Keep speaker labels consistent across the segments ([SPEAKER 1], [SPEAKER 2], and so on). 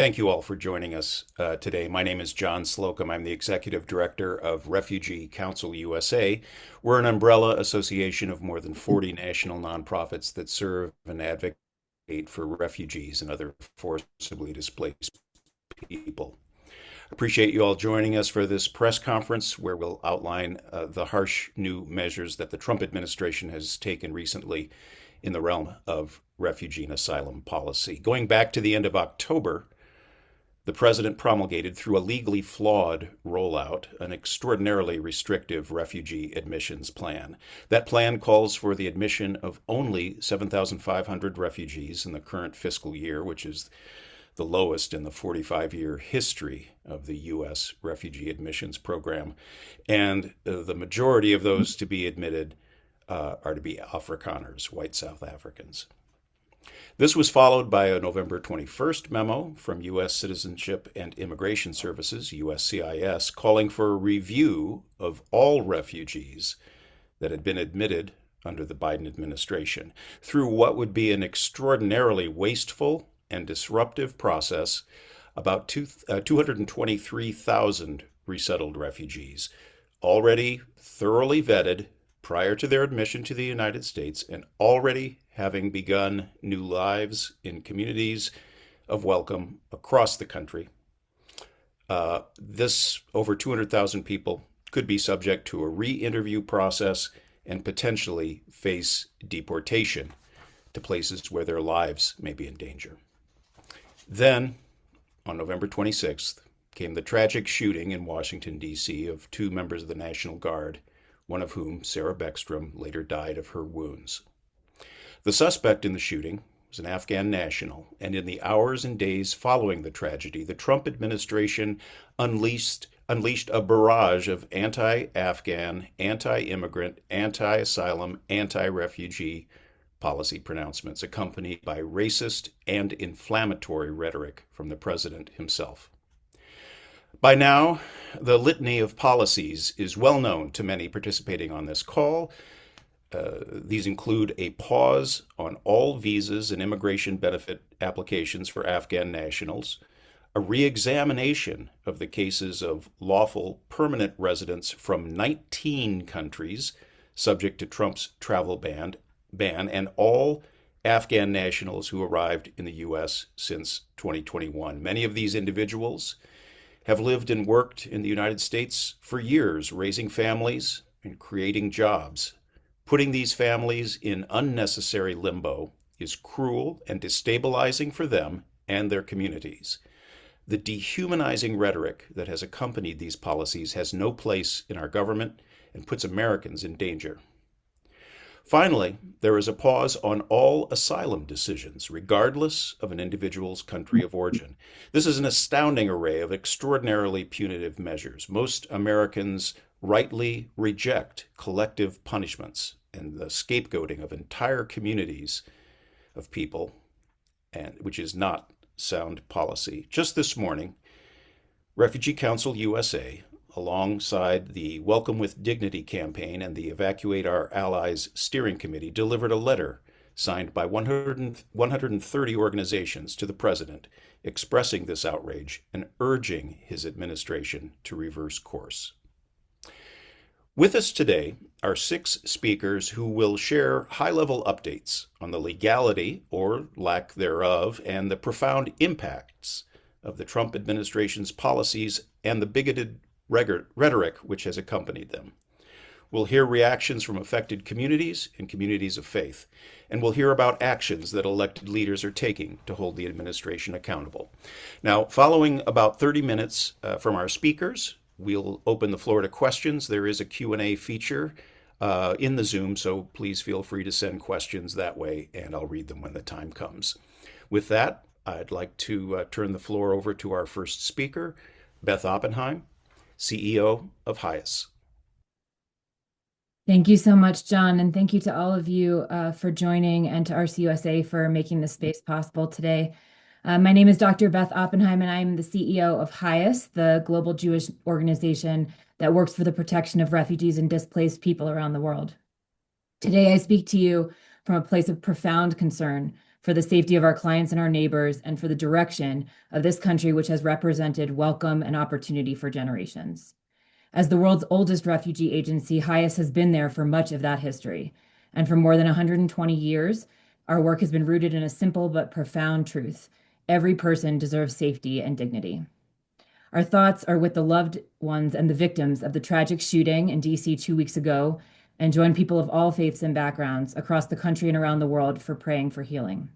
[SPEAKER 1] Thank you all for joining us today. My name is John Slocum. I'm the Executive Director of Refugee Council USA. We're an umbrella association of more than 40 national nonprofits that serve and advocate for refugees and other forcibly displaced people. Appreciate you all joining us for this press conference where we'll outline the harsh new measures that the Trump administration has taken recently in the realm of refugee and asylum policy. Going back to the end of October, the president promulgated, through a legally flawed rollout, an extraordinarily restrictive refugee admissions plan. That plan calls for the admission of only 7,500 refugees in the current fiscal year, which is the lowest in the 45-year history of the U.S. refugee admissions program. And the majority of those to be admitted are to be Afrikaners, white South Africans. This was followed by a November 21st memo from U.S. Citizenship and Immigration Services, USCIS, calling for a review of all refugees that had been admitted under the Biden administration through what would be an extraordinarily wasteful and disruptive process. About 223,000 resettled refugees, already thoroughly vetted prior to their admission to the United States and already having begun new lives in communities of welcome across the country. This over 200,000 people could be subject to a re-interview process and potentially face deportation to places where their lives may be in danger. Then, on November 26th, came the tragic shooting in Washington, D.C. of two members of the National Guard, one of whom, Sarah Beckstrom, later died of her wounds. The suspect in the shooting was an Afghan national, and in the hours and days following the tragedy, the Trump administration unleashed a barrage of anti-Afghan, anti-immigrant, anti-asylum, anti-refugee policy pronouncements, accompanied by racist and inflammatory rhetoric from the president himself. By now, the litany of policies is well known to many participating on this call. These include a pause on all visas and immigration benefit applications for Afghan nationals, a re-examination of the cases of lawful permanent residents from 19 countries subject to Trump's travel ban, and all Afghan nationals who arrived in the U.S. since 2021. Many of these individuals have lived and worked in the United States for years, raising families and creating jobs. Putting these families in unnecessary limbo is cruel and destabilizing for them and their communities. The dehumanizing rhetoric that has accompanied these policies has no place in our government and puts Americans in danger. Finally, there is a pause on all asylum decisions, regardless of an individual's country of origin. This is an astounding array of extraordinarily punitive measures. Most Americans rightly reject collective punishments and the scapegoating of entire communities of people, and which is not sound policy. Just this morning, Refugee Council USA, alongside the Welcome with Dignity campaign and the Evacuate Our Allies Steering Committee, delivered a letter signed by 130 organizations to the president expressing this outrage and urging his administration to reverse course. With us today are 6 speakers who will share high-level updates on the legality, or lack thereof, and the profound impacts of the Trump administration's policies and the bigoted rhetoric which has accompanied them. We'll hear reactions from affected communities and communities of faith, and we'll hear about actions that elected leaders are taking to hold the administration accountable. Now, following about 30 minutes from our speakers, we'll open the floor to questions. There is a Q&A feature in the Zoom, so please feel free to send questions that way, and I'll read them when the time comes. With that, I'd like to turn the floor over to our first speaker, Beth Oppenheim, CEO of HIAS.
[SPEAKER 2] Thank you so much, John, and thank you to all of you for joining, and to RCUSA for making this space possible today. My name is Dr. Beth Oppenheim, and I'm the CEO of HIAS, the global Jewish organization that works for the protection of refugees and displaced people around the world. Today, I speak to you from a place of profound concern for the safety of our clients and our neighbors, and for the direction of this country, which has represented welcome and opportunity for generations. As the world's oldest refugee agency, HIAS has been there for much of that history. And for more than 120 years, our work has been rooted in a simple but profound truth. Every person deserves safety and dignity. Our thoughts are with the loved ones and the victims of the tragic shooting in DC 2 weeks ago, and join people of all faiths and backgrounds across the country and around the world for praying for healing.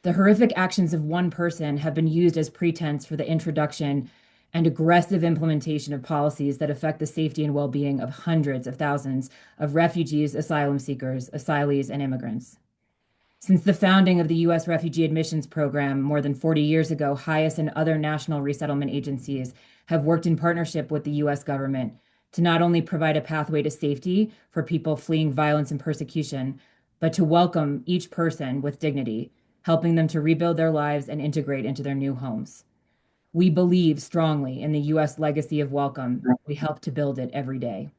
[SPEAKER 2] The horrific actions of one person have been used as pretense for the introduction and aggressive implementation of policies that affect the safety and well-being of hundreds of thousands of refugees, asylum seekers, asylees, and immigrants. Since the founding of the U.S. Refugee Admissions Program more than 40 years ago, HIAS and other national resettlement agencies have worked in partnership with the U.S. government to not only provide a pathway to safety for people fleeing violence and persecution, but to welcome each person with dignity, helping them to rebuild their lives and integrate into their new homes. We believe strongly in the U.S. legacy of welcome. We help to build it every day.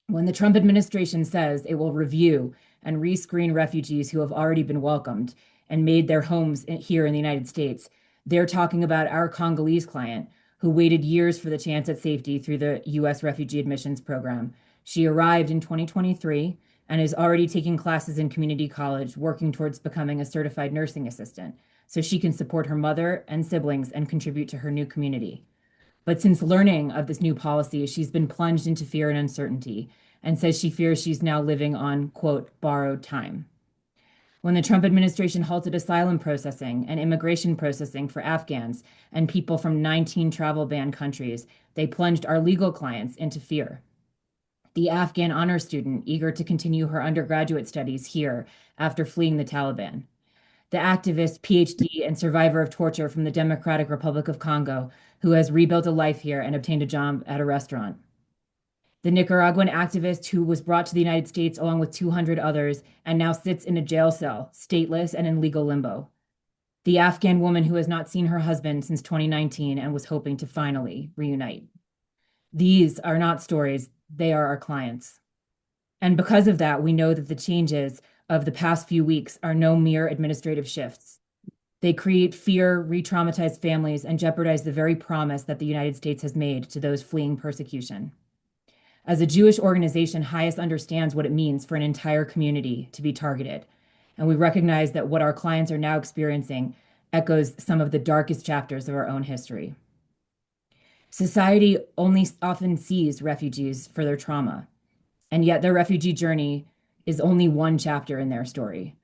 [SPEAKER 2] When the Trump administration says it will review and rescreen refugees who have already been welcomed and made their homes here in the United States, they're talking about our Congolese client who waited years for the chance at safety through the U.S. Refugee Admissions Program. She arrived in 2023 and is already taking classes in community college, working towards becoming a certified nursing assistant so she can support her mother and siblings and contribute to her new community. But since learning of this new policy, she's been plunged into fear and uncertainty and says she fears she's now living on, quote, borrowed time. When the Trump administration halted asylum processing and immigration processing for Afghans and people from 19 travel ban countries, they plunged our legal clients into fear. The Afghan honor student eager to continue her undergraduate studies here after fleeing the Taliban. The activist, PhD, and survivor of torture from the Democratic Republic of Congo, who has rebuilt a life here and obtained a job at a restaurant. The Nicaraguan activist who was brought to the United States along with 200 others and now sits in a jail cell, stateless and in legal limbo. The Afghan woman who has not seen her husband since 2019 and was hoping to finally reunite. These are not stories, they are our clients. And because of that, we know that the changes of the past few weeks are no mere administrative shifts. They create fear, re-traumatize families, and jeopardize the very promise that the United States has made to those fleeing persecution. As a Jewish organization, HIAS understands what it means for an entire community to be targeted. And we recognize that what our clients are now experiencing echoes some of the darkest chapters of our own history. Society only often sees refugees for their trauma, and yet their refugee journey is only one chapter in their story.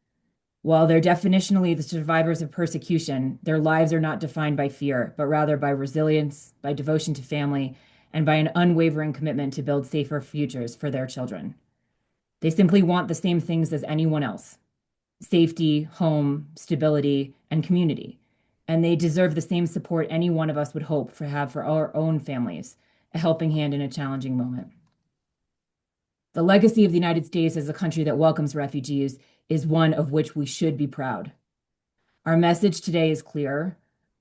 [SPEAKER 2] While they're definitionally the survivors of persecution, their lives are not defined by fear, but rather by resilience, by devotion to family, and by an unwavering commitment to build safer futures for their children. They simply want the same things as anyone else: safety, home, stability, and community. And they deserve the same support any one of us would hope to have for our own families, a helping hand in a challenging moment. The legacy of the United States as a country that welcomes refugees is one of which we should be proud. Our message today is clear.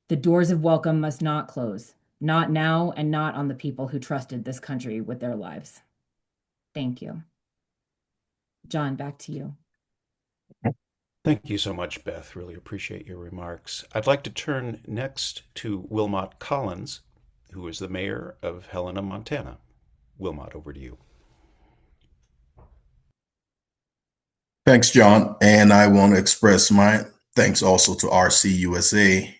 [SPEAKER 2] The doors of welcome must not close, not now and not on the people who trusted this country with their lives. Thank you. John, back to you.
[SPEAKER 1] Thank you so much, Beth. Really appreciate your remarks. I'd like to turn next to Wilmot Collins, who is the mayor of Helena, Montana. Wilmot, over to you.
[SPEAKER 3] Thanks, John. And I want to express my thanks also to RCUSA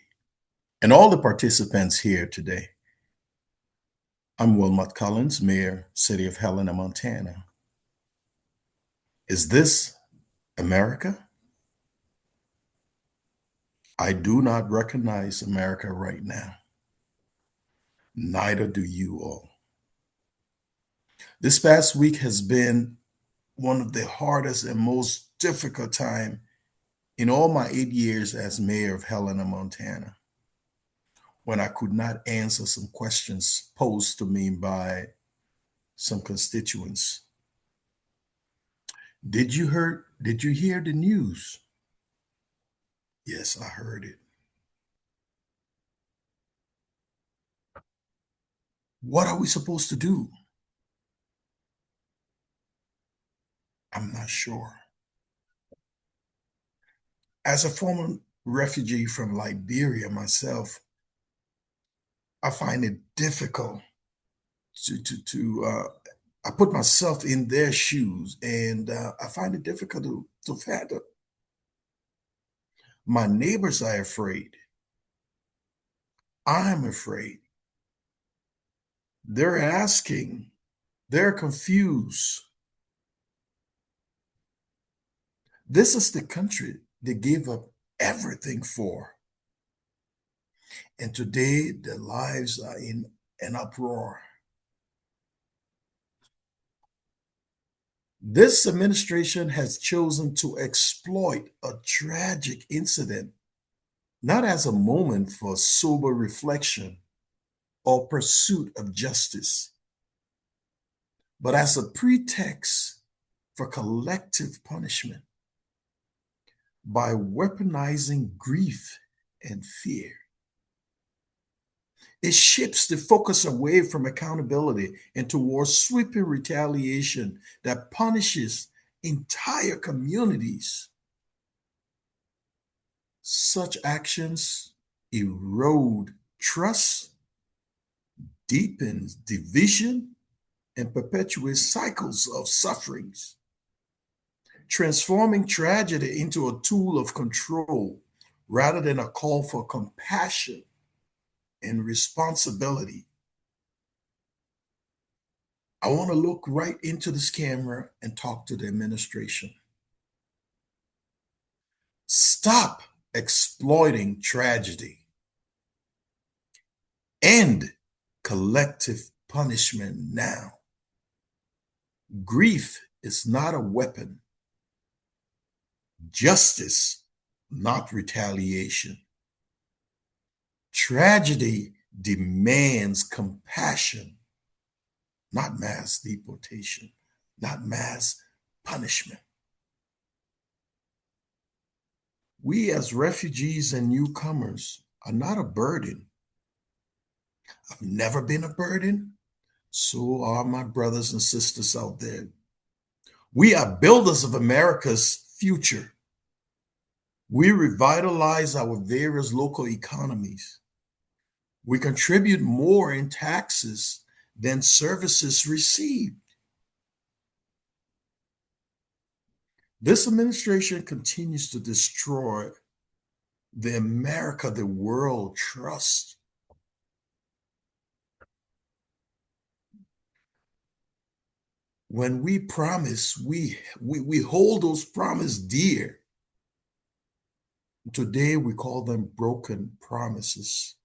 [SPEAKER 3] and all the participants here today. I'm Wilmot Collins, Mayor, City of Helena, Montana. Is this America? I do not recognize America right now. Neither do you all. This past week has been one of the hardest and most difficult time in all my 8 years as mayor of Helena, Montana, when I could not answer some questions posed to me by some constituents. Did you hear the news? Yes, I heard it. What are we supposed to do? I'm not sure. As a former refugee from Liberia myself, I find it difficult to I put myself in their shoes, and I find it difficult to fathom. My neighbors are afraid. I'm afraid. They're asking. They're confused. This is the country they gave up everything for. And today, their lives are in an uproar. This administration has chosen to exploit a tragic incident, not as a moment for sober reflection or pursuit of justice, but as a pretext for collective punishment by weaponizing grief and fear. It shifts the focus away from accountability and towards sweeping retaliation that punishes entire communities. Such actions erode trust, deepens division, and perpetuate cycles of sufferings, transforming tragedy into a tool of control rather than a call for compassion and responsibility. I want to look right into this camera and talk to the administration. Stop exploiting tragedy. End collective punishment now. Grief is not a weapon. Justice, not retaliation. Tragedy demands compassion, not mass deportation, not mass punishment. We as refugees and newcomers are not a burden. I've never been a burden. So are my brothers and sisters out there. We are builders of America's future. We revitalize our various local economies. We contribute more in taxes than services received. This administration continues to destroy the America the world trusts. When we promise, we hold those promises dear. Today, we call them broken promises.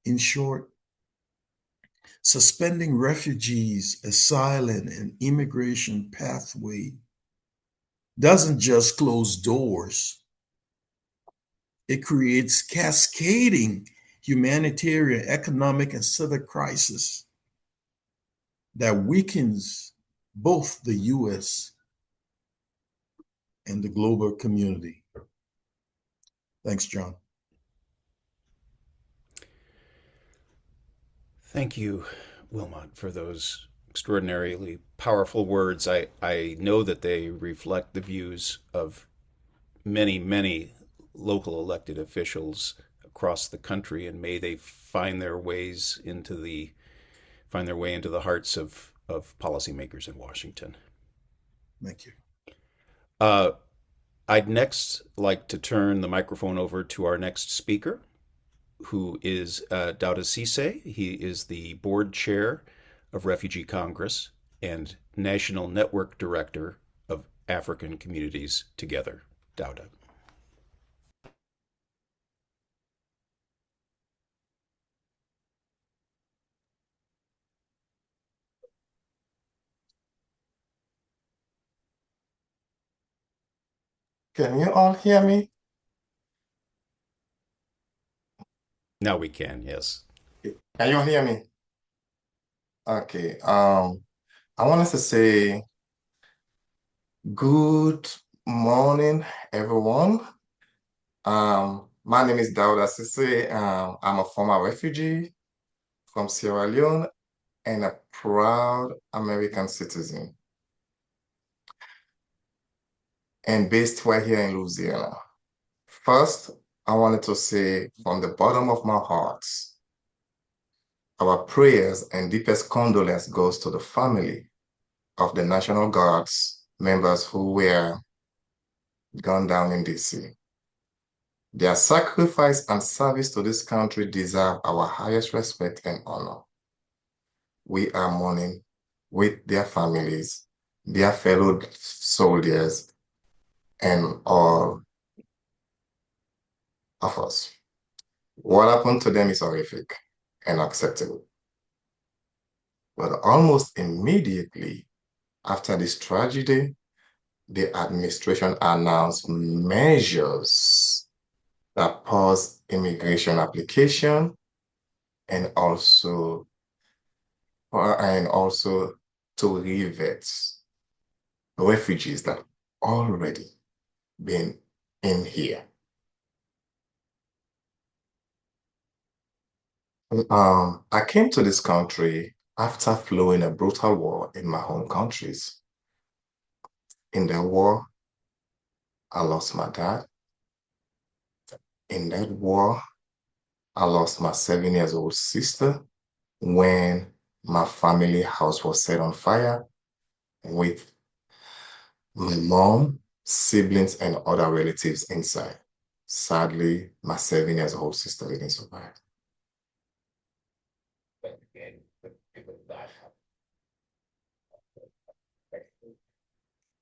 [SPEAKER 3] In short, suspending refugees, asylum, and immigration pathway doesn't just close doors. It creates cascading humanitarian, economic, and civic crisis that weakens both the U.S. and the global community. Thanks, John.
[SPEAKER 1] Thank you, Wilmot, for those extraordinarily powerful words. I know that they reflect the views of many, many local elected officials across the country, and may they find their ways into the find their way into the hearts of policymakers in Washington.
[SPEAKER 3] Thank you.
[SPEAKER 1] I'd next like to turn the microphone over to our next speaker, who is Dauda Cisse. He is the board chair of Refugee Congress and National Network Director of African Communities Together. Dauda.
[SPEAKER 4] Can you all hear me?
[SPEAKER 1] Now we can, yes.
[SPEAKER 4] Can you all hear me? Okay. I wanted to say good morning, everyone. My name is Dauda Cisse. I'm a former refugee from Sierra Leone and a proud American citizen. and based right here in Louisiana. First, I wanted to say from the bottom of my heart, our prayers and deepest condolence goes to the family of the National Guards members who were gunned down in DC. Their sacrifice and service to this country deserve our highest respect and honor. We are mourning with their families, their fellow soldiers, and all of us. What happened to them is horrific and unacceptable. But almost immediately after this tragedy, the administration announced measures that pause immigration application and also to revet refugees that already been in here. I came to this country after flowing a brutal war in my home countries. In the war, I lost my dad. In that war, I lost my 7-year-old sister when my family house was set on fire with my mom, siblings, and other relatives inside. Sadly, my 7-year-old sister didn't survive.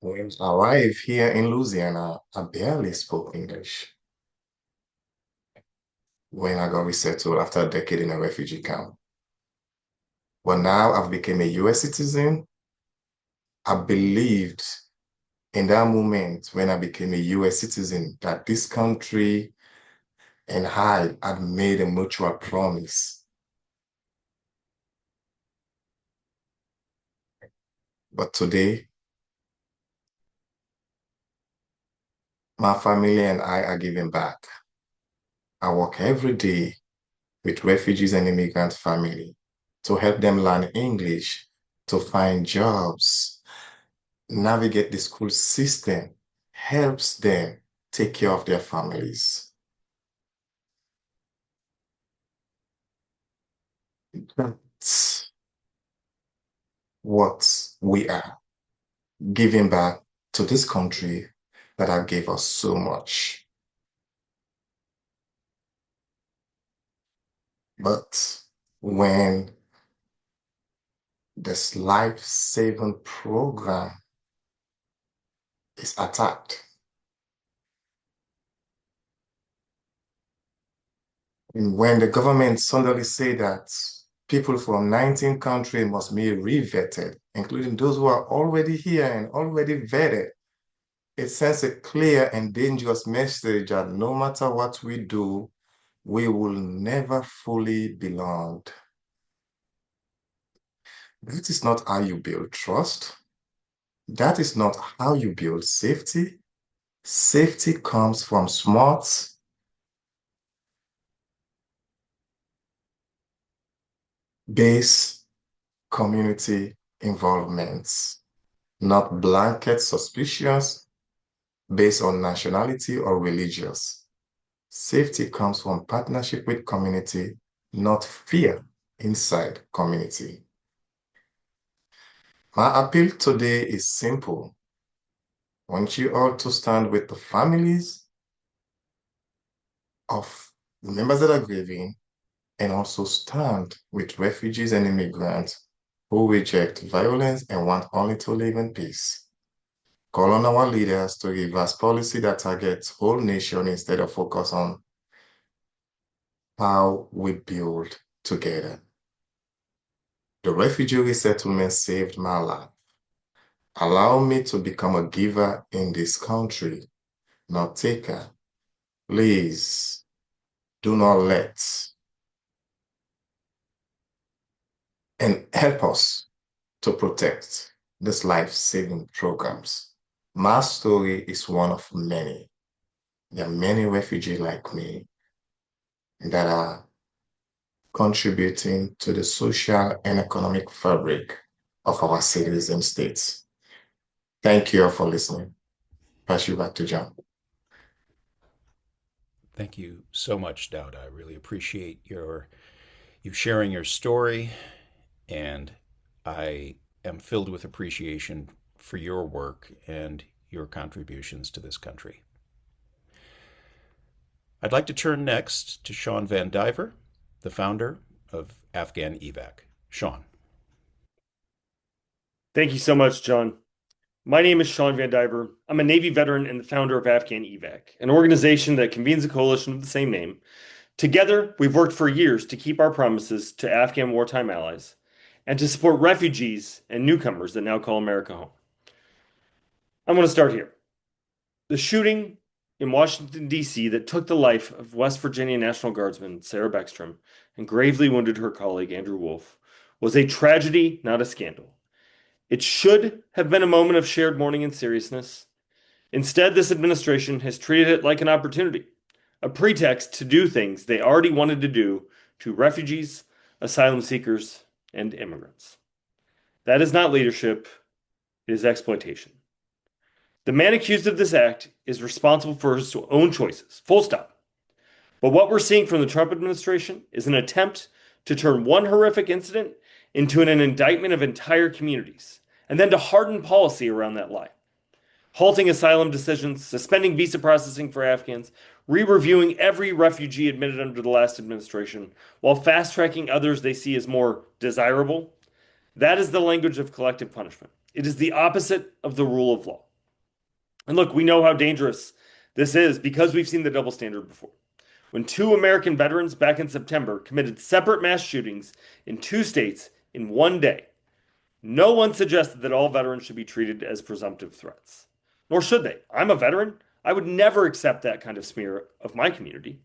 [SPEAKER 4] When I arrived here in Louisiana, I barely spoke English. When I got resettled after a decade in a refugee camp. But now I've become a US citizen. I believed in that moment when I became a US citizen that this country and I had made a mutual promise. But today, my family and I are giving back. I work every day with refugees and immigrant family to help them learn English, to find jobs, navigate the school system, helps them take care of their families. That's what we are, giving back to this country that have gave us so much. But when this life-saving program is attacked, and when the government suddenly say that people from 19 countries must be revetted, including those who are already here and already vetted, it sends a clear and dangerous message that no matter what we do, we will never fully belong. That is not how you build trust. That is not how you build safety. Safety comes from smart, base community involvements, not blanket suspicions based on nationality or religious. Safety comes from partnership with community, not fear inside community. My appeal today is simple. I want you all to stand with the families of the members that are grieving and also stand with refugees and immigrants who reject violence and want only to live in peace. Call on our leaders to reverse policy that targets whole nation instead of focus on how we build together. The refugee resettlement saved my life. Allow me to become a giver in this country, not taker. Please do not let and help us to protect these life-saving programs. My story is one of many. There are many refugees like me that are contributing to the social and economic fabric of our cities and states. Thank you all for listening. pass you back to John.
[SPEAKER 1] Thank you so much, Dowd. I really appreciate you sharing your story, and I am filled with appreciation for your work and your contributions to this country. I'd like to turn next to Sean Van Diver, the founder of Afghan Evac. Sean.
[SPEAKER 5] Thank you so much, John. My name is Sean Van Diver. I'm a Navy veteran and the founder of Afghan Evac, an organization that convenes a coalition of the same name. Together, we've worked for years to keep our promises to Afghan wartime allies and to support refugees and newcomers that now call America home. I'm going to start here. The shooting in Washington, D.C. that took the life of West Virginia National Guardsman Sarah Beckstrom and gravely wounded her colleague Andrew Wolf was a tragedy, not a scandal. It should have been a moment of shared mourning and seriousness. Instead, this administration has treated it like an opportunity, a pretext to do things they already wanted to do to refugees, asylum seekers, and immigrants. That is not leadership, it is exploitation. The man accused of this act is responsible for his own choices, full stop. But what we're seeing from the Trump administration is an attempt to turn one horrific incident into an indictment of entire communities, and then to harden policy around that lie. Halting asylum decisions, suspending visa processing for Afghans, re-reviewing every refugee admitted under the last administration, while fast-tracking others they see as more desirable. That is the language of collective punishment. It is the opposite of the rule of law. And look, we know how dangerous this is because we've seen the double standard before. When 2 American veterans back in September committed separate mass shootings in 2 states in one day, no one suggested that all veterans should be treated as presumptive threats. Nor should they. I'm a veteran. I would never accept that kind of smear of my community.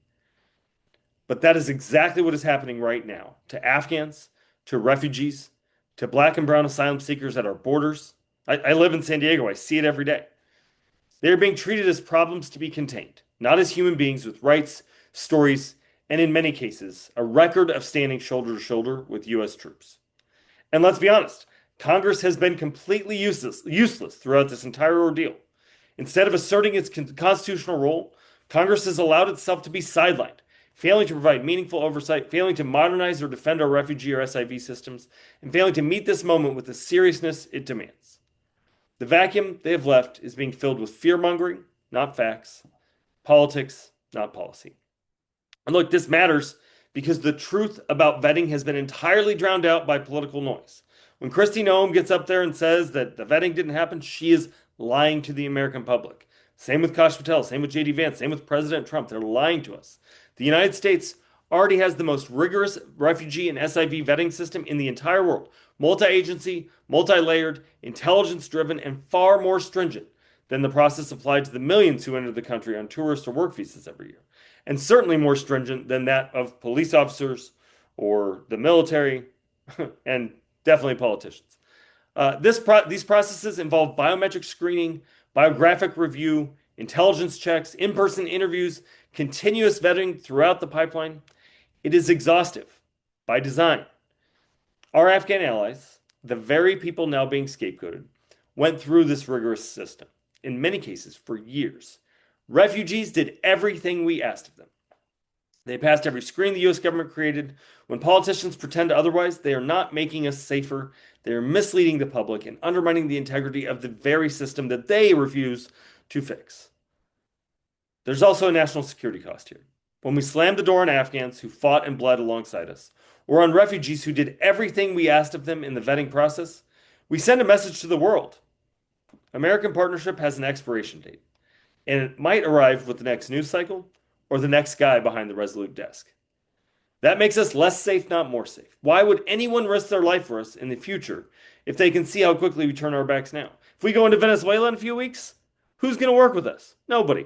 [SPEAKER 5] But that is exactly what is happening right now to Afghans, to refugees, to Black and brown asylum seekers at our borders. I live in San Diego. I see it every day. They are being treated as problems to be contained, not as human beings with rights, stories, and in many cases, a record of standing shoulder to shoulder with U.S. troops. And let's be honest, Congress has been completely useless throughout this entire ordeal. Instead of asserting its constitutional role, Congress has allowed itself to be sidelined, failing to provide meaningful oversight, failing to modernize or defend our refugee or SIV systems, and failing to meet this moment with the seriousness it demands. The vacuum they have left is being filled with fear-mongering, not facts, politics, not policy. And look, this matters because the truth about vetting has been entirely drowned out by political noise. When Kristi Noem gets up there and says that the vetting didn't happen, she is lying to the American public. Same with Kash Patel, same with J.D. Vance, same with President Trump. They're lying to us. The United States already has the most rigorous refugee and SIV vetting system in the entire world. Multi-agency, multi-layered, intelligence-driven, and far more stringent than the process applied to the millions who enter the country on tourist or work visas every year. And certainly more stringent than that of police officers or the military and definitely politicians. These processes involve biometric screening, biographic review, intelligence checks, in-person interviews, continuous vetting throughout the pipeline. It is exhaustive by design. Our Afghan allies, the very people now being scapegoated, went through this rigorous system, in many cases for years. Refugees did everything we asked of them. They passed every screen the U.S. government created. When politicians pretend otherwise, they are not making us safer. They are misleading the public and undermining the integrity of the very system that they refuse to fix. There's also a national security cost here. When we slam the door on Afghans who fought and bled alongside us, or on refugees who did everything we asked of them in the vetting process, we send a message to the world. American partnership has an expiration date, and it might arrive with the next news cycle or the next guy behind the Resolute desk. That makes us less safe, not more safe. Why would anyone risk their life for us in the future if they can see how quickly we turn our backs now? If we go into Venezuela in a few weeks, who's going to work with us? Nobody.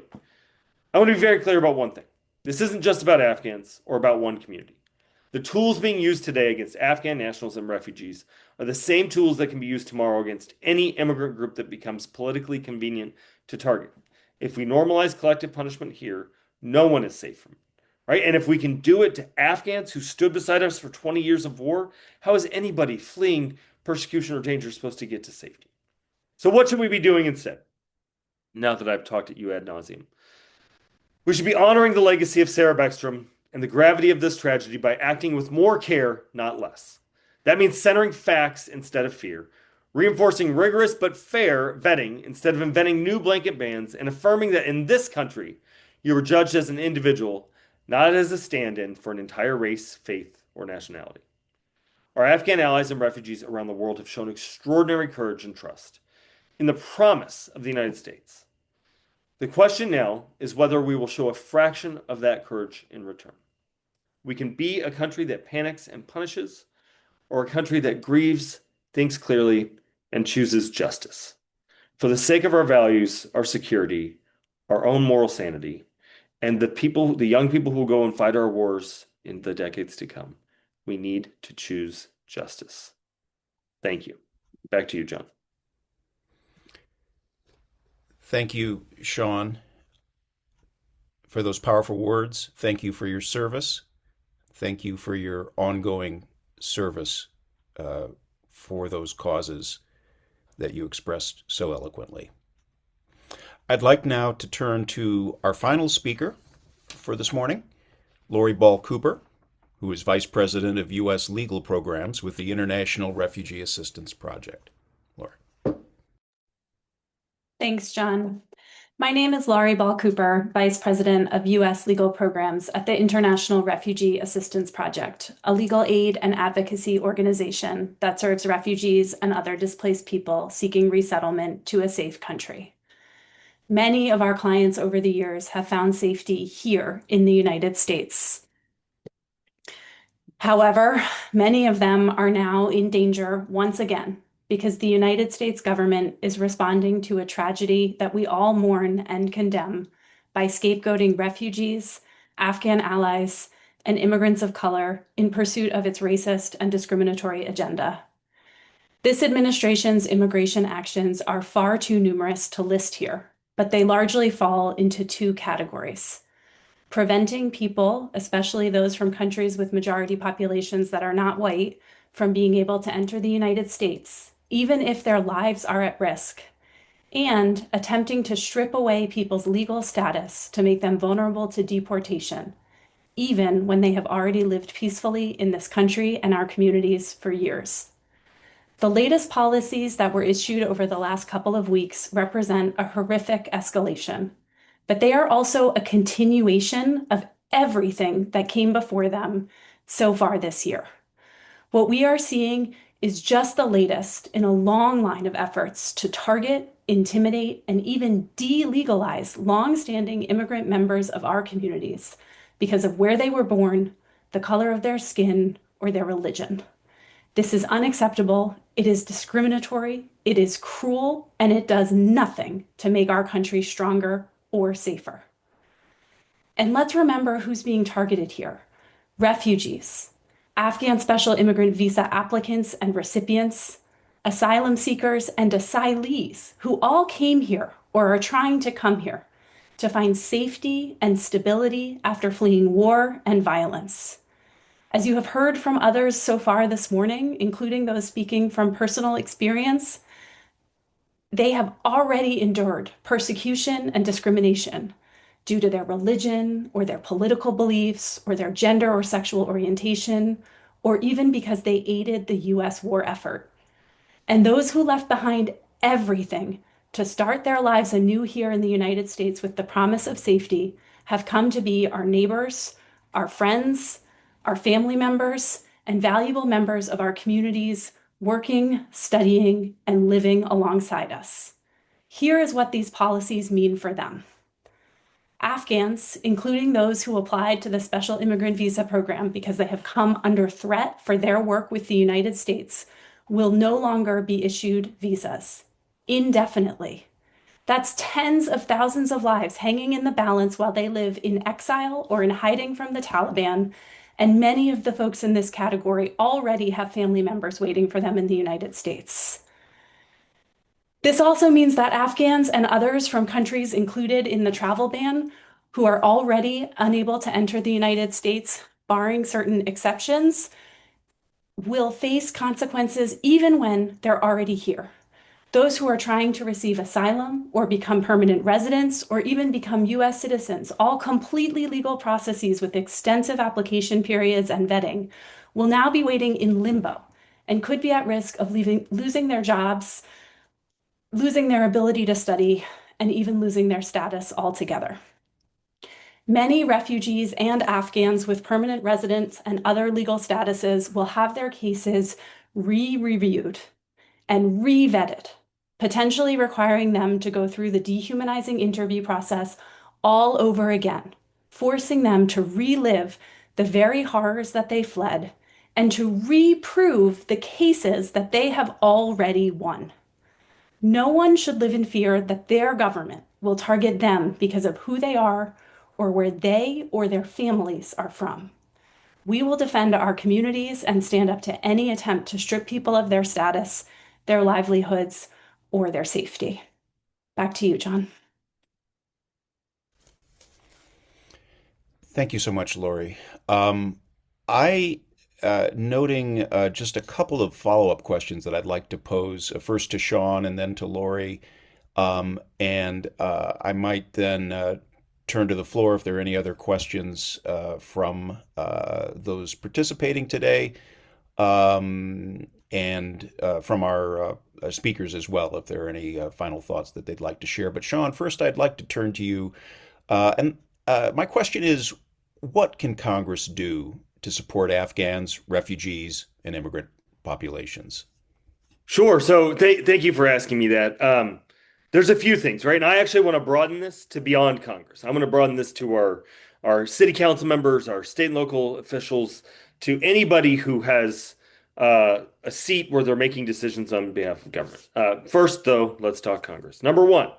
[SPEAKER 5] I want to be very clear about one thing. This isn't just about Afghans or about one community. The tools being used today against Afghan nationals and refugees are the same tools that can be used tomorrow against any immigrant group that becomes politically convenient to target. If we normalize collective punishment here, no one is safe from it, right? And if we can do it to Afghans who stood beside us for 20 years of war, how is anybody fleeing persecution or danger supposed to get to safety? So what should we be doing instead? now that I've talked at you ad nauseum. We should be honoring the legacy of Sarah Beckstrom and the gravity of this tragedy by acting with more care, not less. That means centering facts instead of fear, reinforcing rigorous but fair vetting instead of inventing new blanket bans, and affirming that in this country, you are judged as an individual, not as a stand-in for an entire race, faith, or nationality. Our Afghan allies and refugees around the world have shown extraordinary courage and trust in the promise of the United States. The question now is whether we will show a fraction of that courage in return. We can be a country that panics and punishes, or a country that grieves, thinks clearly, and chooses justice. For the sake of our values, our security, our own moral sanity, and the young people who will go and fight our wars in the decades to come, we need to choose justice. Thank you. Back to you, John.
[SPEAKER 1] Thank you, Sean, for those powerful words. Thank you for your service. Thank you for your ongoing service for those causes that you expressed so eloquently. I'd like now to turn to our final speaker for this morning, Lori Ball Cooper, who is Vice President of U.S. Legal Programs with the International Refugee Assistance Project. Lori.
[SPEAKER 6] Thanks, John. My name is Laurie Ball Cooper, Vice President of U.S. Legal Programs at the International Refugee Assistance Project, a legal aid and advocacy organization that serves refugees and other displaced people seeking resettlement to a safe country. Many of our clients over the years have found safety here in the United States. However, many of them are now in danger once again because the United States government is responding to a tragedy that we all mourn and condemn by scapegoating refugees, Afghan allies, and immigrants of color in pursuit of its racist and discriminatory agenda. This administration's immigration actions are far too numerous to list here, but they largely fall into two categories: preventing people, especially those from countries with majority populations that are not white, from being able to enter the United States, even if their lives are at risk, and attempting to strip away people's legal status to make them vulnerable to deportation, even when they have already lived peacefully in this country and our communities for years. The latest policies that were issued over the last couple of weeks represent a horrific escalation, but they are also a continuation of everything that came before them so far this year. What we are seeing is just the latest in a long line of efforts to target, intimidate, and even delegalize longstanding immigrant members of our communities because of where they were born, the color of their skin, or their religion. This is unacceptable, it is discriminatory, it is cruel, and it does nothing to make our country stronger or safer. And let's remember who's being targeted here: refugees, Afghan special immigrant visa applicants and recipients, asylum seekers, and asylees who all came here or are trying to come here to find safety and stability after fleeing war and violence. As you have heard from others so far this morning, including those speaking from personal experience, they have already endured persecution and discrimination due to their religion or their political beliefs or their gender or sexual orientation, or even because they aided the US war effort. And those who left behind everything to start their lives anew here in the United States with the promise of safety have come to be our neighbors, our friends, our family members, and valuable members of our communities, working, studying, and living alongside us. Here is what these policies mean for them. Afghans, including those who applied to the Special Immigrant Visa Program because they have come under threat for their work with the United States, will no longer be issued visas indefinitely. That's tens of thousands of lives hanging in the balance while they live in exile or in hiding from the Taliban. And many of the folks in this category already have family members waiting for them in the United States. This also means that Afghans and others from countries included in the travel ban who are already unable to enter the United States, barring certain exceptions, will face consequences even when they're already here. those who are trying to receive asylum or become permanent residents or even become US citizens, all completely legal processes with extensive application periods and vetting, will now be waiting in limbo and could be at risk of losing their jobs, losing their ability to study, and even losing their status altogether. Many refugees and Afghans with permanent residence and other legal statuses will have their cases re-reviewed and re-vetted, potentially requiring them to go through the dehumanizing interview process all over again, forcing them to relive the very horrors that they fled and to reprove the cases that they have already won. No one should live in fear that their government will target them because of who they are or where they or their families are from. We will defend our communities and stand up to any attempt to strip people of their status, their livelihoods, or their safety. Back to you, John.
[SPEAKER 1] Thank you so much, Lori. I noting just a couple of follow-up questions that I'd like to pose, first to Sean and then to Lori. And I might then turn to the floor if there are any other questions from those participating today, and from our speakers as well, if there are any final thoughts that they'd like to share. But Sean, first I'd like to turn to you. And my question is, what can Congress do to support Afghans, refugees, and immigrant populations?
[SPEAKER 5] Sure. So thank you for asking me that. There's a few things, right? And I actually want to broaden this to beyond Congress. I'm going to broaden this to our city council members, our state and local officials, to anybody who has a seat where they're making decisions on behalf of government. First, though, let's talk Congress. Number one,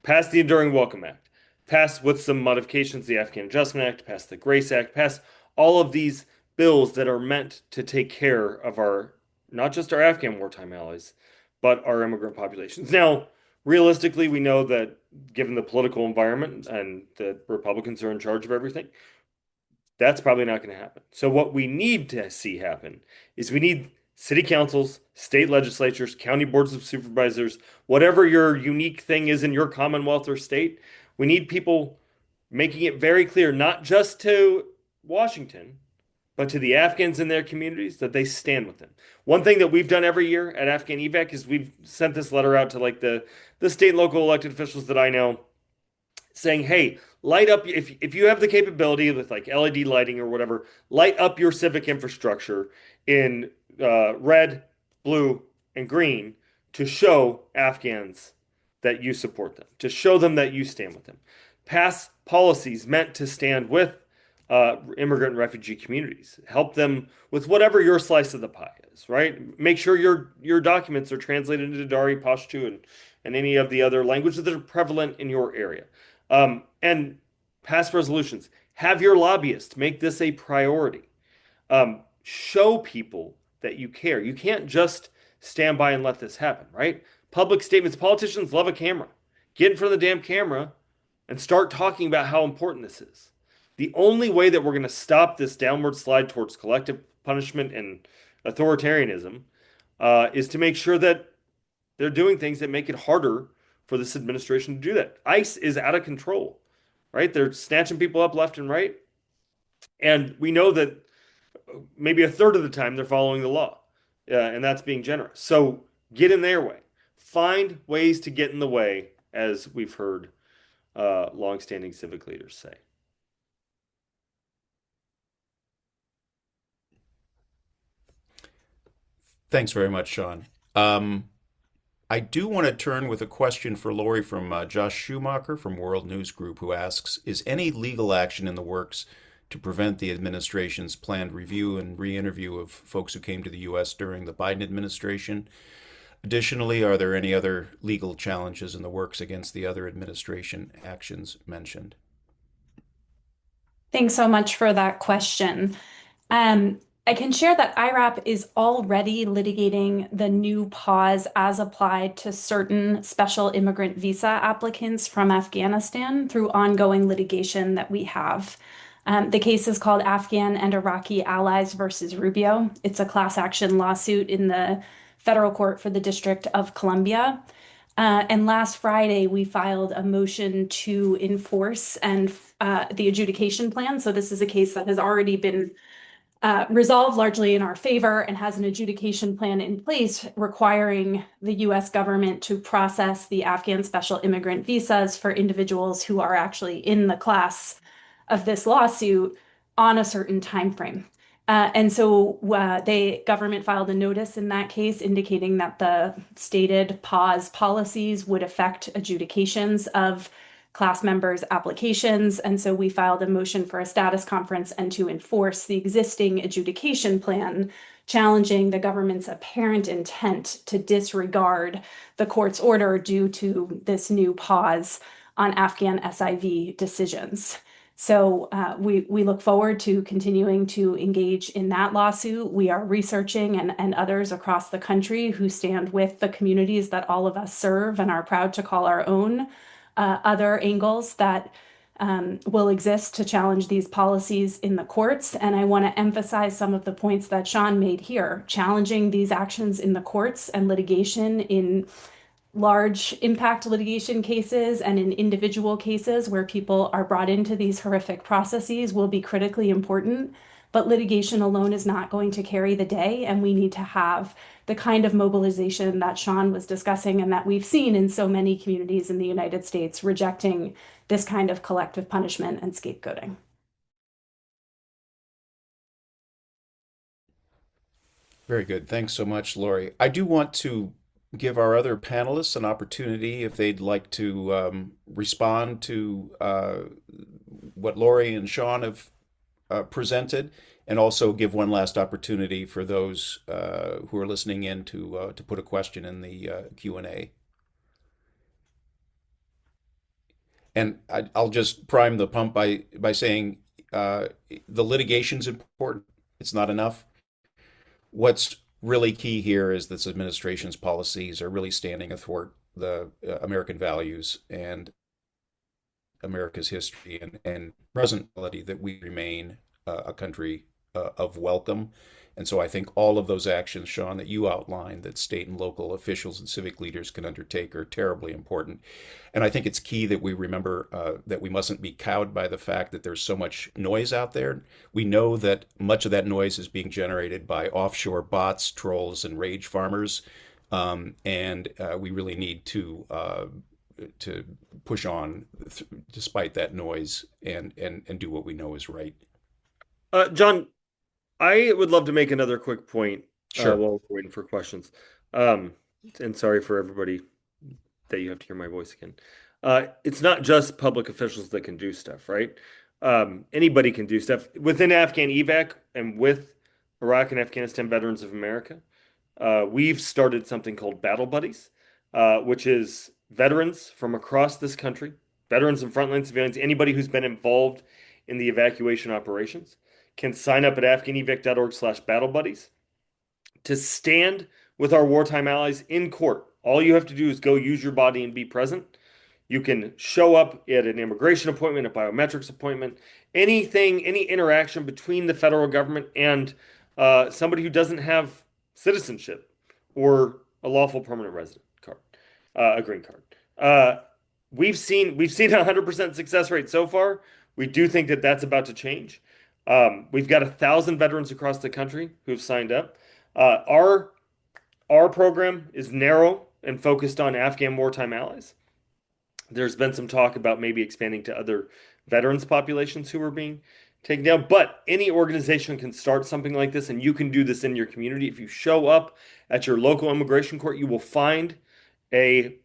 [SPEAKER 5] pass the Enduring Welcome Act. Pass, with some modifications, the Afghan Adjustment Act, pass the Grace Act, pass all of these bills that are meant to take care of not just our Afghan wartime allies, but our immigrant populations. Now, realistically, we know that given the political environment and that Republicans are in charge of everything, that's probably not going to happen. So what we need to see happen is we need city councils, state legislatures, county boards of supervisors, whatever your unique thing is in your commonwealth or state. We need people making it very clear, not just to Washington, but to the Afghans in their communities, that they stand with them. One thing that we've done every year at Afghan EVAC is we've sent this letter out to like the state and local elected officials that I know, saying, hey, light up, if you have the capability with like LED lighting or whatever, light up your civic infrastructure in red, blue, and green to show Afghans that you support them, to show them that you stand with them. Pass policies meant to stand with immigrant and refugee communities. Help them with whatever your slice of the pie is, right? Make sure your documents are translated into Dari, Pashto, and any of the other languages that are prevalent in your area. And pass resolutions. Have your lobbyists make this a priority. Show people that you care. You can't just stand by and let this happen, right? Public statements. Politicians love a camera. Get in front of the damn camera and start talking about how important this is. The only way that we're going to stop this downward slide towards collective punishment and authoritarianism is to make sure that they're doing things that make it harder for this administration to do that. ICE is out of control, right? They're snatching people up left and right. And we know that maybe a third of the time they're following the law, and that's being generous. So get in their way. Find ways to get in the way, as we've heard longstanding civic leaders say.
[SPEAKER 1] Thanks very much, Sean. I do want to turn with a question for Lori from Josh Schumacher from World News Group, who asks, is any legal action in the works to prevent the administration's planned review and re-interview of folks who came to the U.S. during the Biden administration? Additionally, are there any other legal challenges in the works against the other administration actions mentioned?
[SPEAKER 6] Thanks so much for that question. I can share that IRAP is already litigating the new pause as applied to certain special immigrant visa applicants from Afghanistan through ongoing litigation that we have. The case is called Afghan and Iraqi Allies versus Rubio. It's a class action lawsuit in the federal court for the District of Columbia. And last Friday, we filed a motion to enforce the adjudication plan. So this is a case that has already been resolved largely in our favor and has an adjudication plan in place requiring the U.S. government to process the Afghan special immigrant visas for individuals who are actually in the class of this lawsuit on a certain time frame. And so the government filed a notice in that case indicating that the stated pause policies would affect adjudications of class members' applications. And so we filed a motion for a status conference and to enforce the existing adjudication plan, challenging the government's apparent intent to disregard the court's order due to this new pause on Afghan SIV decisions. So we look forward to continuing to engage in that lawsuit. We are researching and others across the country who stand with the communities that all of us serve and are proud to call our own, other angles that will exist to challenge these policies in the courts. And I want to emphasize some of the points that Sean made here. Challenging these actions in the courts and litigation in large impact litigation cases and in individual cases where people are brought into these horrific processes will be critically important. But litigation alone is not going to carry the day, and we need to have the kind of mobilization that Sean was discussing and that we've seen in so many communities in the United States rejecting this kind of collective punishment and scapegoating.
[SPEAKER 1] Very good. Thanks so much, Lori. I do want to give our other panelists an opportunity if they'd like to respond to what Lori and Sean have presented, and also give one last opportunity for those who are listening in to put a question in the Q&A. And I'll just prime the pump by saying the litigation's important. It's not enough. What's really key here is this administration's policies are really standing athwart the American values and America's history and present reality that we remain a country of welcome. And so I think all of those actions, Sean, that you outlined, that state and local officials and civic leaders can undertake are terribly important. And I think it's key that we remember that we mustn't be cowed by the fact that there's so much noise out there. We know that much of that noise is being generated by offshore bots, trolls, and rage farmers. And we really need to push on despite that noise and do what we know is right.
[SPEAKER 5] John, I would love to make another quick point
[SPEAKER 1] Sure.
[SPEAKER 5] while we're waiting for questions. And sorry for everybody that you have to hear my voice again. It's not just public officials that can do stuff, right? Anybody can do stuff. Within Afghan evac and with Iraq and Afghanistan Veterans of America, we've started something called Battle Buddies, which is veterans from across this country, veterans and frontline civilians, anybody who's been involved in the evacuation operations can sign up at afghanevac.org/battlebuddies to stand with our wartime allies in court. All you have to do is go use your body and be present. You can show up at an immigration appointment, a biometrics appointment, anything, any interaction between the federal government and somebody who doesn't have citizenship or a lawful permanent resident card, a green card. We've seen a 100% success rate so far. We do think that that's about to change. We've got 1,000 veterans across the country who've signed up. Our program is narrow and focused on Afghan wartime allies. There's been some talk about maybe expanding to other veterans populations who are being taken down, but any organization can start something like this, and you can do this in your community. If you show up at your local immigration court, you will find a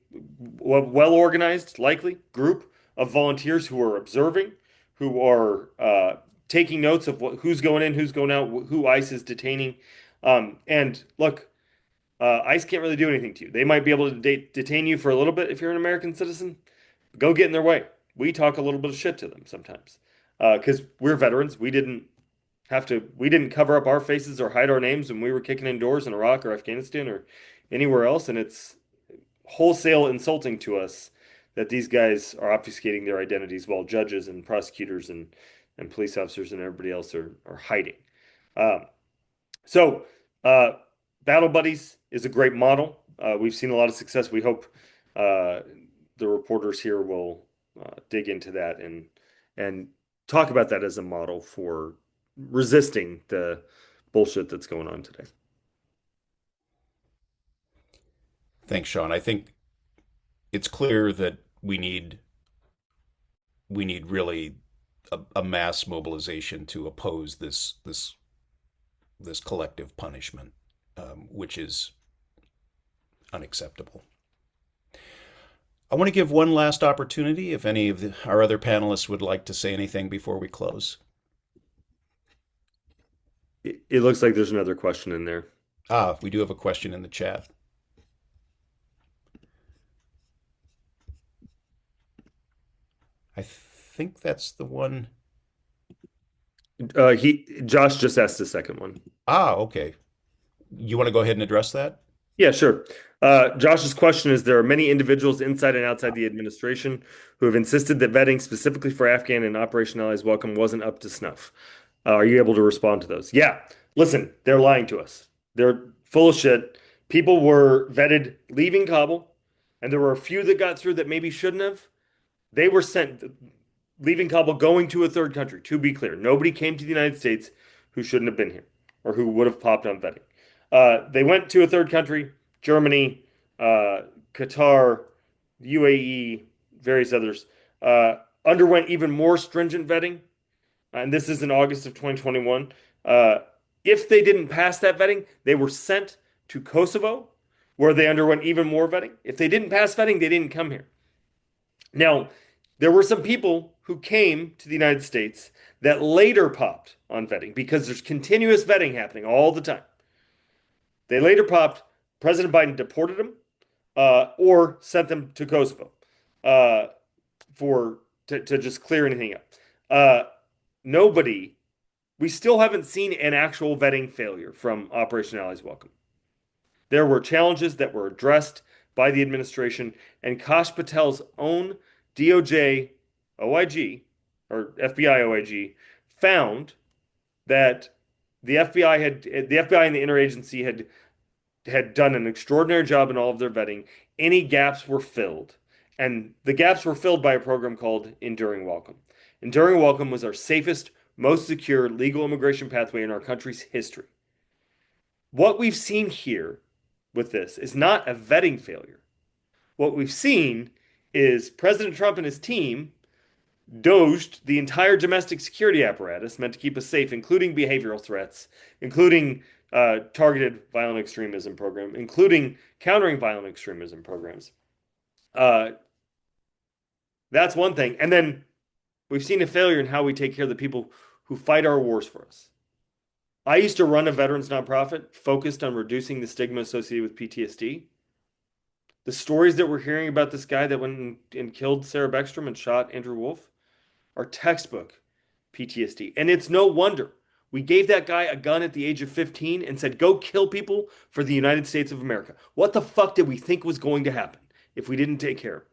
[SPEAKER 5] well-organized, likely group of volunteers who are observing, who are taking notes of who's going in, who's going out, who ICE is detaining. And look, ICE can't really do anything to you. They might be able to detain you for a little bit if you're an American citizen. Go get in their way. We talk a little bit of shit to them sometimes because we're veterans. We didn't cover up our faces or hide our names when we were kicking in doors in Iraq or Afghanistan or anywhere else. And it's wholesale insulting to us that these guys are obfuscating their identities while judges and prosecutors and police officers and everybody else are hiding. So Battle Buddies is a great model. We've seen a lot of success. We hope the reporters here will dig into that and talk about that as a model for resisting the bullshit that's going on today.
[SPEAKER 1] Thanks, Sean. I think it's clear that we need really a mass mobilization to oppose this collective punishment, which is unacceptable. I want to give one last opportunity if any of our other panelists would like to say anything before we close.
[SPEAKER 5] It looks like there's another question in there.
[SPEAKER 1] We do have a question in the chat. I think that's the one.
[SPEAKER 5] Josh just asked the second one.
[SPEAKER 1] Okay. You want to go ahead and address that?
[SPEAKER 5] Yeah, sure. Josh's question is, there are many individuals inside and outside the administration who have insisted that vetting specifically for Afghan and Operation Allies Welcome wasn't up to snuff. Are you able to respond to those? Yeah. Listen, they're lying to us. They're full of shit. People were vetted leaving Kabul, and there were a few that got through that maybe shouldn't have. They were sent leaving Kabul, going to a third country. To be clear, nobody came to the United States who shouldn't have been here or who would have popped on vetting. They went to a third country, Germany, Qatar, UAE, various others, underwent even more stringent vetting. And this is in August of 2021. If they didn't pass that vetting, they were sent to Kosovo, where they underwent even more vetting. If they didn't pass vetting, they didn't come here. Now, there were some people who came to the United States that later popped on vetting because there's continuous vetting happening all the time. They later popped. President Biden deported them or sent them to Kosovo to just clear anything up. We still haven't seen an actual vetting failure from Operation Allies Welcome. There were challenges that were addressed by the administration, and Kash Patel's own DOJ OIG or FBI OIG found that the FBI and the interagency had done an extraordinary job in all of their vetting. Any gaps were filled, and the gaps were filled by a program called Enduring Welcome. Enduring Welcome was our safest, most secure legal immigration pathway in our country's history. What we've seen here with this is not a vetting failure. What we've seen is President Trump and his team doged the entire domestic security apparatus meant to keep us safe, including behavioral threats, including targeted violent extremism program, including countering violent extremism programs. That's one thing. And then we've seen a failure in how we take care of the people who fight our wars for us. I used to run a veterans nonprofit focused on reducing the stigma associated with PTSD. The stories that we're hearing about this guy that went and killed Sarah Beckstrom and shot Andrew Wolf are textbook PTSD. And it's no wonder. We gave that guy a gun at the age of 15 and said, go kill people for the United States of America. What the fuck did we think was going to happen if we didn't take care of him?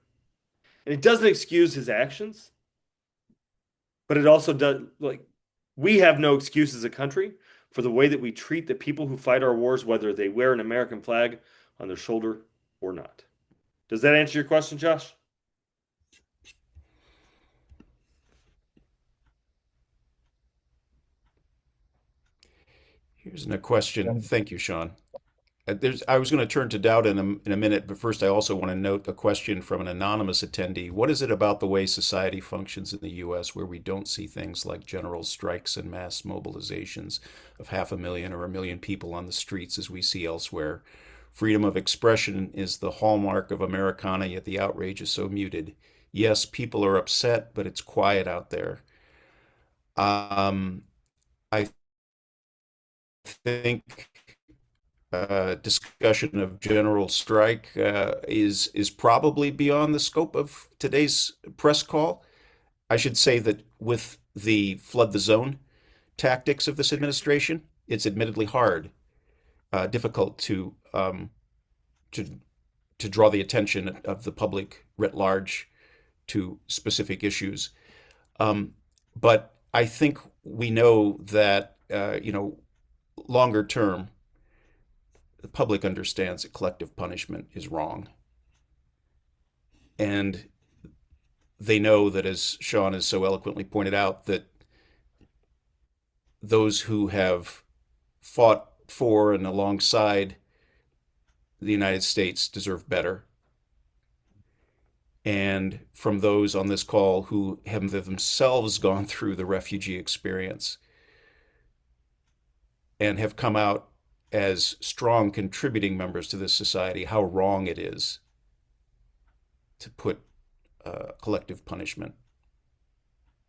[SPEAKER 5] And it doesn't excuse his actions, but it also does, we have no excuse as a country for the way that we treat the people who fight our wars, whether they wear an American flag on their shoulder or not. Does that answer your question, Josh?
[SPEAKER 1] Here's a question. Thank you, Sean. I was going to turn to doubt in a minute, but first I also want to note a question from an anonymous attendee. What is it about the way society functions in the U.S. where we don't see things like general strikes and mass mobilizations of 500,000 or 1 million people on the streets as we see elsewhere? Freedom of expression is the hallmark of Americana, yet the outrage is so muted. Yes, people are upset, but it's quiet out there. I think discussion of general strike is probably beyond the scope of today's press call. I should say that with the flood the zone tactics of this administration, it's admittedly difficult to draw the attention of the public writ large to specific issues. But I think we know that longer term, the public understands that collective punishment is wrong. And they know that, as Sean has so eloquently pointed out, that those who have fought for and alongside the United States deserve better. And from those on this call who have themselves gone through the refugee experience and have come out as strong contributing members to this society, how wrong it is to put collective punishment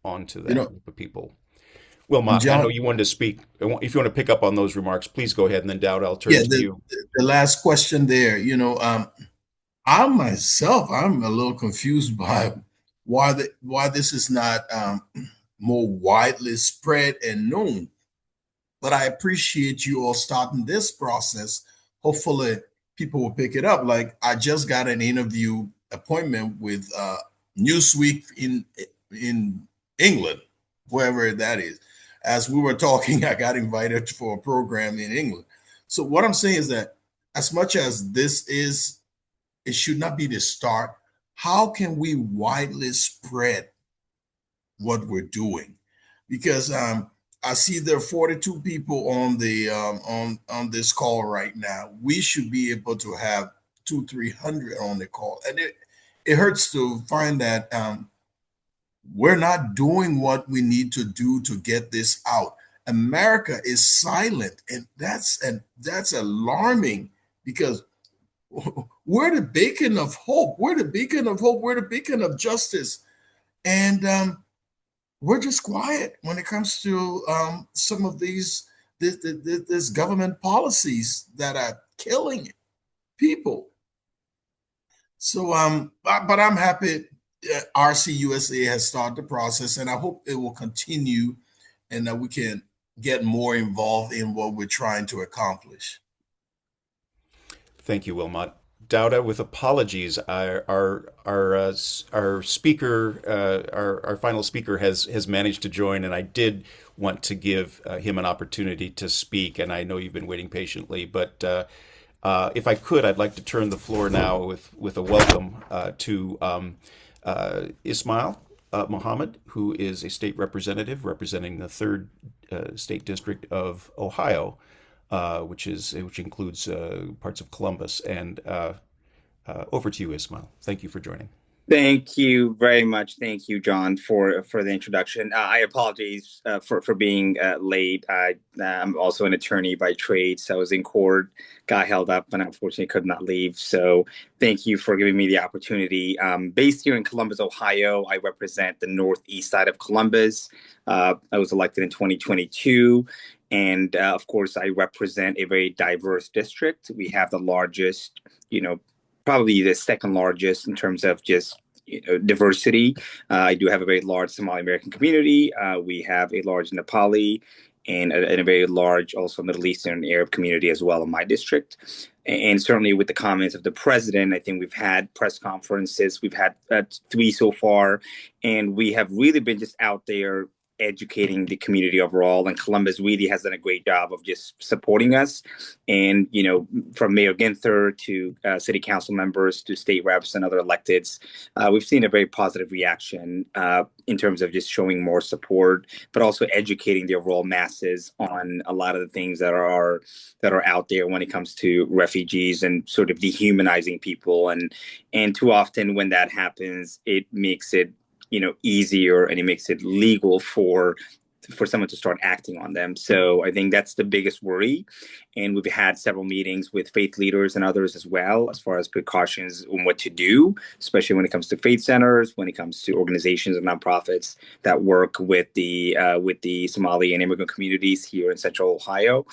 [SPEAKER 1] onto that group of people. Wilmot, I know you wanted to speak. If you want to pick up on those remarks, please go ahead, and then Dowd, I'll turn to you.
[SPEAKER 3] The last question there, I myself, I'm a little confused by why this is not more widely spread and known. But I appreciate you all starting this process. Hopefully people will pick it up. Like, I just got an interview appointment with Newsweek in England, wherever that is. As we were talking, I got invited for a program in England. So what I'm saying is that as much as this is, it should not be the start. How can we widely spread what we're doing? Because I see there are 42 people on the on this call right now. We should be able to have 200-300 on the call, and it hurts to find that we're not doing what we need to do to get this out. America is silent, and that's alarming, because we're the beacon of hope. We're the beacon of hope. We're the beacon of justice, and we're just quiet when it comes to some of these this government policies that are killing people. So, but I'm happy RCUSA has started the process, and I hope it will continue, and that we can get more involved in what we're trying to accomplish.
[SPEAKER 1] Thank you, Wilmot. Dowda, with apologies, our speaker, our final speaker has managed to join, and I did want to give him an opportunity to speak, and I know you've been waiting patiently, but if I could, I'd like to turn the floor now with a welcome to Ismail Mohammed, who is a state representative representing the 3rd State District of Ohio, which includes parts of Columbus. And over to you, Ismail. Thank you for joining.
[SPEAKER 7] Thank you very much. Thank you, John, for the introduction. I apologize for being late. I'm also an attorney by trade, so I was in court, got held up, and unfortunately could not leave. So thank you for giving me the opportunity. Based here in Columbus, Ohio, I represent the northeast side of Columbus. I was elected in 2022. And of course, I represent a very diverse district. We have the largest, probably the 2nd largest in terms of just diversity. I do have a very large Somali American community. We have a large Nepali and a very large also Middle Eastern Arab community as well in my district. And certainly with the comments of the president, I think we've had press conferences. We've had 3 so far, and we have really been just out there educating the community overall, and Columbus really has done a great job of just supporting us. And from Mayor Ginther to city council members to state reps and other electeds, we've seen a very positive reaction in terms of just showing more support, but also educating the overall masses on a lot of the things that are out there when it comes to refugees and sort of dehumanizing people. And too often when that happens, it makes it easier, and it makes it legal for someone to start acting on them. So I think that's the biggest worry. And we've had several meetings with faith leaders and others as well, as far as precautions on what to do, especially when it comes to faith centers, when it comes to organizations and nonprofits that work with the Somali and immigrant communities here in Central Ohio.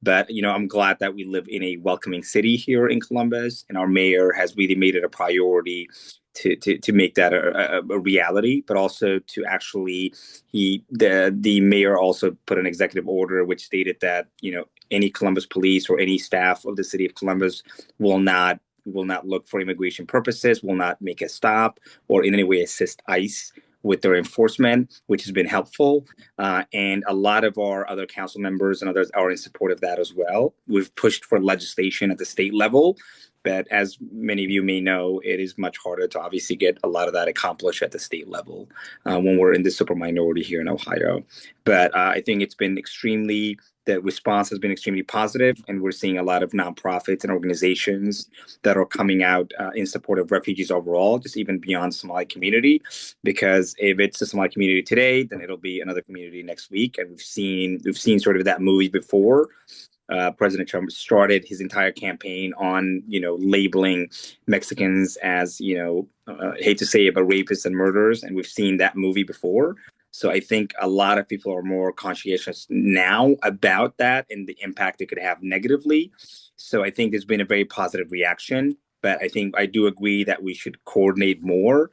[SPEAKER 7] But, I'm glad that we live in a welcoming city here in Columbus, and our mayor has really made it a priority to make that a reality, but also to actually the mayor also put an executive order which stated that any Columbus police or any staff of the city of Columbus will not look for immigration purposes, will not make a stop or in any way assist ICE with their enforcement, which has been helpful. And a lot of our other council members and others are in support of that as well. We've pushed for legislation at the state level, but as many of you may know, it is much harder to obviously get a lot of that accomplished at the state level when we're in the super minority here in Ohio. But I think the response has been extremely positive, and we're seeing a lot of nonprofits and organizations that are coming out in support of refugees overall, just even beyond Somali community. Because if it's the Somali community today, then it'll be another community next week, and we've seen sort of that movie before. President Trump started his entire campaign on, labeling Mexicans as, hate to say it, but rapists and murderers. And we've seen that movie before. So I think a lot of people are more conscientious now about that and the impact it could have negatively. So I think there's been a very positive reaction. But I do agree that we should coordinate more.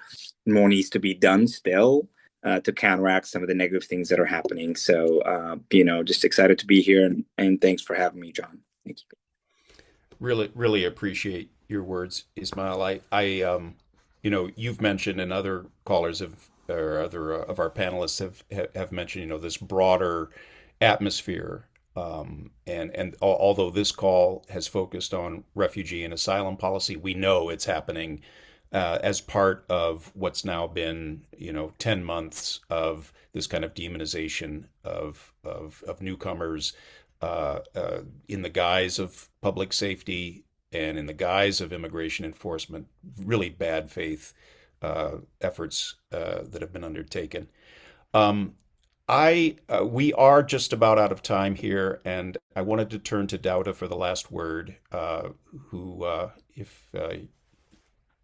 [SPEAKER 7] More needs to be done still. To counteract some of the negative things that are happening. So, just excited to be here, and thanks for having me, John. Thank you.
[SPEAKER 1] Really, really appreciate your words, Ismail. You've mentioned, and other callers or other of our panelists have mentioned, this broader atmosphere. And although this call has focused on refugee and asylum policy, we know it's happening as part of what's now been, 10 months of this kind of demonization of newcomers in the guise of public safety and in the guise of immigration enforcement, really bad faith efforts that have been undertaken. We are just about out of time here, and I wanted to turn to Dauda for the last word, who,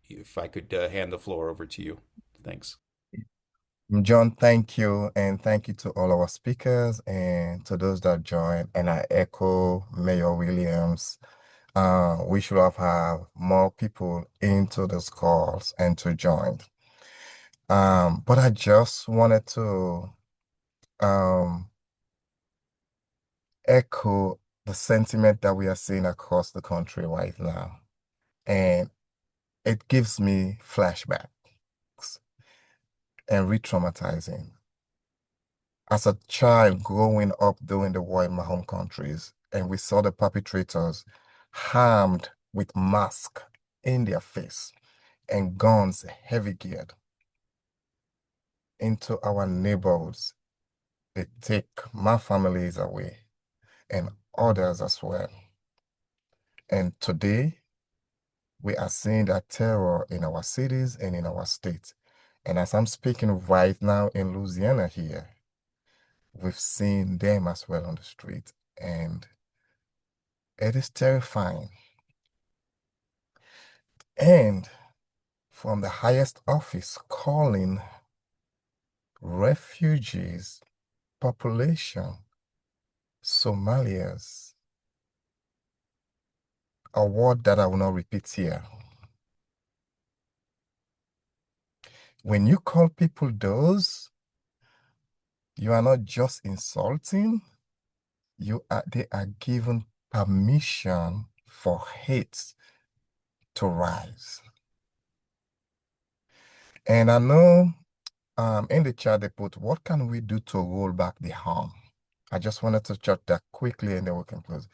[SPEAKER 1] if I could hand the floor over to you. Thanks.
[SPEAKER 8] John, thank you. And thank you to all our speakers and to those that joined. And I echo Mayor Williams. We should have more people into these calls and to join. But I just wanted to echo the sentiment that we are seeing across the country right now. And it gives me flashbacks and re-traumatizing. As a child growing up during the war in my home countries, and we saw the perpetrators armed with masks in their face and guns heavy geared into our neighborhoods. They take my families away and others as well. And today, we are seeing that terror in our cities and in our states. And as I'm speaking right now in Louisiana here, we've seen them as well on the street. And it is terrifying. And from the highest office calling refugees population Somalians, a word that I will not repeat here. When you call people those, you are not just insulting, they are given permission for hate to rise. And I know in the chat they put, what can we do to roll back the harm? I just wanted to chat that quickly and then we can close.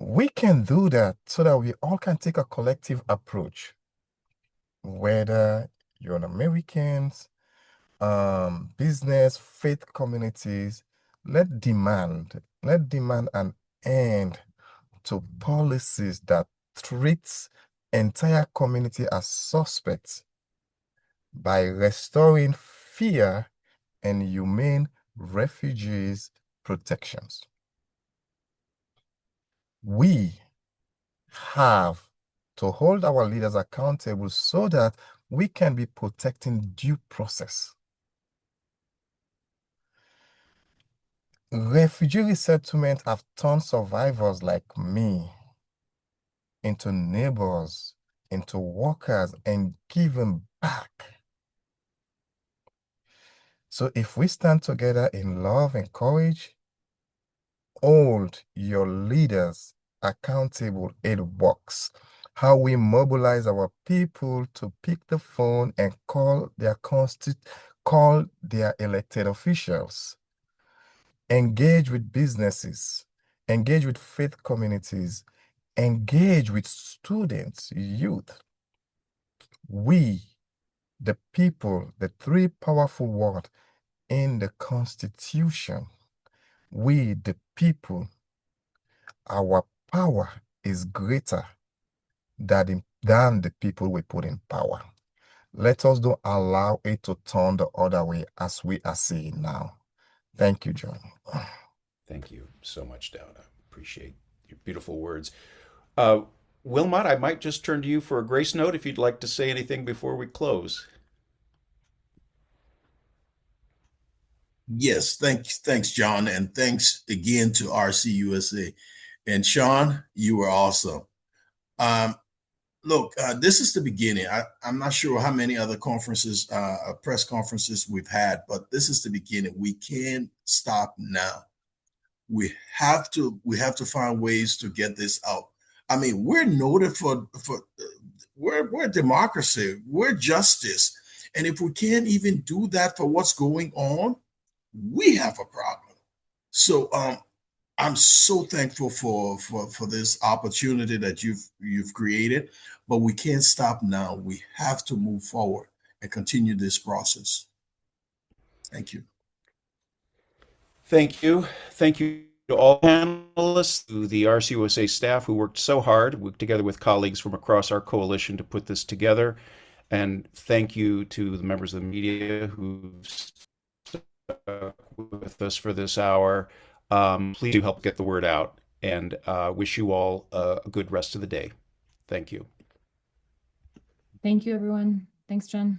[SPEAKER 8] We can do that so that we all can take a collective approach, whether you're an Americans, business, faith communities. Let's demand an end to policies that treats entire community as suspects by restoring fear and humane refugees protections. We have to hold our leaders accountable so that we can be protecting due process. Refugee resettlement have turned survivors like me into neighbors, into workers, and given back. So if we stand together in love and courage, hold your leaders accountable, it works. how we mobilize our people to pick the phone and call their elected officials, engage with businesses, engage with faith communities, engage with students, youth. We, the people, the three powerful words in the Constitution, we, the people, our power is greater than the people we put in power. Let us don't allow it to turn the other way as we are seeing now. Thank you, John.
[SPEAKER 1] Thank you so much, Dowd. I appreciate your beautiful words. Uh, Wilmot, I might just turn to you for a grace note if you'd like to say anything before we close.
[SPEAKER 3] Yes, thanks, John, and thanks again to RCUSA. And Sean, you were awesome. Look, this is the beginning. I'm not sure how many other conferences, press conferences we've had, but this is the beginning. We can't stop now. We have to find ways to get this out. I mean, we're noted for we're democracy, we're justice, and if we can't even do that for what's going on, we have a problem. So I'm so thankful for this opportunity that you've created, but we can't stop now. We have to move forward and continue this process. Thank you.
[SPEAKER 1] Thank you. Thank you to all panelists, to the RCUSA staff who worked so hard, worked together with colleagues from across our coalition to put this together. And thank you to the members of the media who've stuck with us for this hour. Please do help get the word out, and wish you all a good rest of the day. Thank you.
[SPEAKER 2] Thank you, everyone. Thanks, John.